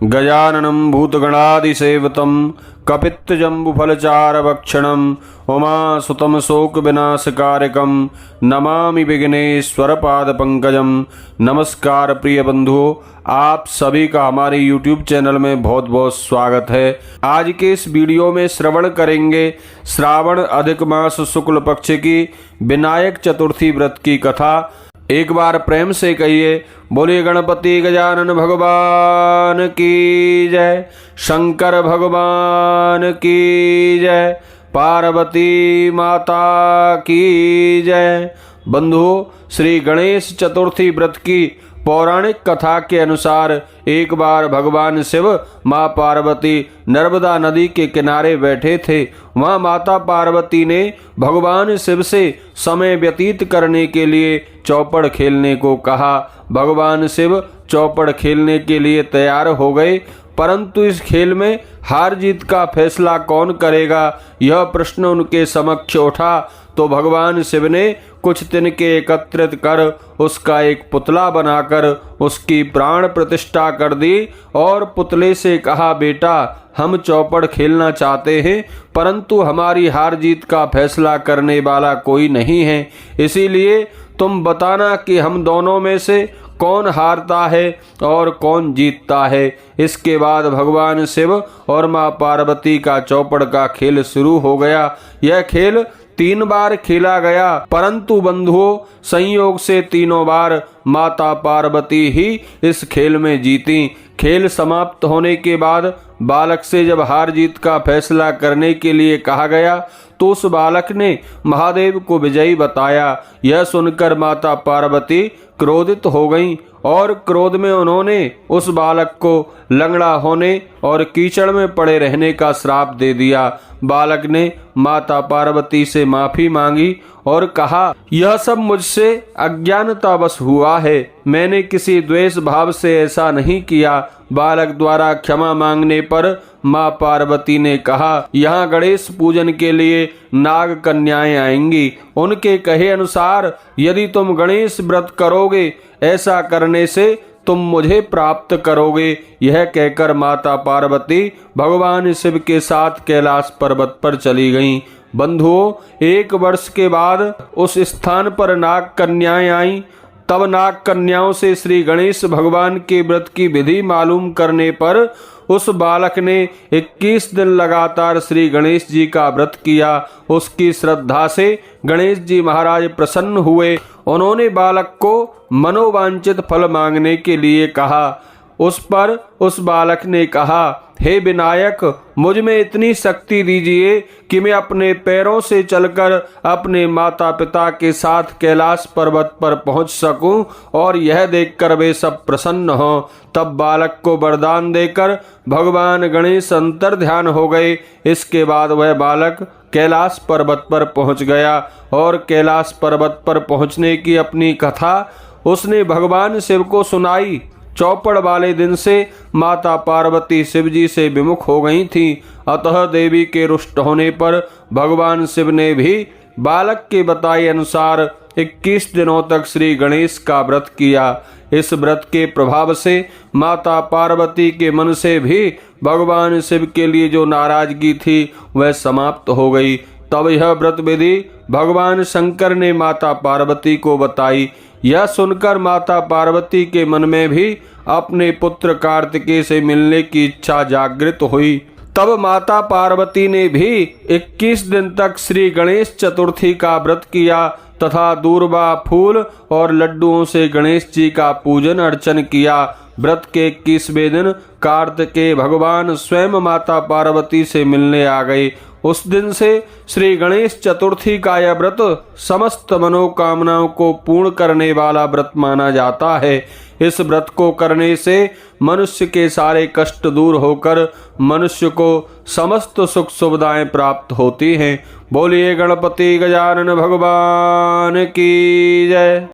गजाननं भूतगणादिसेवितं कपित्तजम्बुफलचारभक्षणं उमासुतं शोकविनाशकारकं नमामि विघ्नेश्वरपादपंकजं। नमस्कार प्रिय बंधुओं, आप सभी का हमारे YouTube चैनल में बहुत बहुत स्वागत है। आज के इस वीडियो में श्रवण करेंगे श्रावण अधिक मास शुक्ल पक्ष की विनायक चतुर्थी व्रत की कथा। एक बार प्रेम से कहिए, बोलिए गणपति गजानन भगवान की जय, शंकर भगवान की जय, पार्वती माता की जय। बंधुओं, श्री गणेश चतुर्थी व्रत की पौराणिक कथा के अनुसार एक बार भगवान शिव माँ पार्वती नर्मदा नदी के किनारे बैठे थे। वहाँ माता पार्वती ने भगवान शिव से समय व्यतीत करने के लिए चौपड़ खेलने को कहा। भगवान शिव चौपड़ खेलने के लिए तैयार हो गए, परंतु इस खेल में हार जीत का फैसला कौन करेगा, यह प्रश्न उनके समक्ष उठा। तो भगवान शिव ने कुछ तिनके एकत्रित कर उसका एक पुतला बनाकर उसकी प्राण प्रतिष्ठा कर दी और पुतले से कहा, बेटा हम चौपड़ खेलना चाहते हैं, परंतु हमारी हार जीत का फैसला करने वाला कोई नहीं है, इसीलिए तुम बताना कि हम दोनों में से कौन हारता है और कौन जीतता है। इसके बाद भगवान शिव और माँ पार्वती का चौपड़ का खेल शुरू हो गया। यह खेल 3 बार खेला गया, परंतु बंधुओं संयोग से तीनों बार माता पार्वती ही इस खेल में जीती। खेल समाप्त होने के बाद बालक से जब हार जीत का फैसला करने के लिए कहा गया तो उस बालक ने महादेव को विजयी बताया। यह सुनकर माता पार्वती क्रोधित हो गईं और क्रोध में उन्होंने उस बालक को लंगड़ा होने और कीचड़ में पड़े रहने का श्राप दे दिया। बालक ने माता पार्वती से माफी मांगी और कहा, यह सब मुझसे अज्ञानतावश हुआ है, मैंने किसी द्वेष भाव से ऐसा नहीं किया। बालक द्वारा क्षमा मांगने पर माँ पार्वती ने कहा, यहाँ गणेश पूजन के लिए नाग कन्याएं आएंगी, उनके कहे अनुसार यदि तुम गणेश व्रत करोगे, ऐसा करने से तुम मुझे प्राप्त करोगे। यह कहकर माता पार्वती भगवान शिव के साथ कैलाश पर्वत पर चली गईं। बंधुओं, 1 वर्ष के बाद उस स्थान पर नाग कन्याएं आईं। तब नाग कन्याओं से श्री गणेश भगवान के व्रत की विधि मालूम करने पर उस बालक ने 21 दिन लगातार श्री गणेश जी का व्रत किया। उसकी श्रद्धा से गणेश जी महाराज प्रसन्न हुए। उन्होंने बालक को मनोवांछित फल मांगने के लिए कहा। उस पर उस बालक ने कहा, हे विनायक, मुझ में इतनी शक्ति दीजिए कि मैं अपने पैरों से चलकर अपने माता पिता के साथ कैलाश पर्वत पर पहुंच सकूं और यह देखकर वे सब प्रसन्न हों। तब बालक को वरदान देकर भगवान गणेश अंतर्ध्यान हो गए। इसके बाद वह बालक कैलाश पर्वत पर पहुंच गया और कैलाश पर्वत पर पहुंचने की अपनी कथा उसने भगवान शिव को सुनाई। चौपड़ वाले दिन से माता पार्वती शिव जी से विमुख हो गई थीं, अतः देवी के रुष्ट होने पर भगवान शिव ने भी बालक के बताए अनुसार 21 दिनों तक श्री गणेश का व्रत किया। इस व्रत के प्रभाव से माता पार्वती के मन से भी भगवान शिव के लिए जो नाराजगी थी वह समाप्त हो गई। तब यह व्रत विधि भगवान शंकर ने माता पार्वती को बताई। यह सुनकर माता पार्वती के मन में भी अपने पुत्र कार्तिकेय से मिलने की इच्छा जागृत हुई। तब माता पार्वती ने भी 21 दिन तक श्री गणेश चतुर्थी का व्रत किया तथा दूर्वा, फूल और लड्डुओं से गणेश जी का पूजन अर्चन किया। व्रत के 21वें दिन कार्तिकेय भगवान स्वयं माता पार्वती से मिलने आ गए। उस दिन से श्री गणेश चतुर्थी का यह व्रत समस्त मनोकामनाओं को पूर्ण करने वाला व्रत माना जाता है। इस व्रत को करने से मनुष्य के सारे कष्ट दूर होकर मनुष्य को समस्त सुख सुविधाएं प्राप्त होती हैं। बोलिए गणपति गजानन भगवान की जय।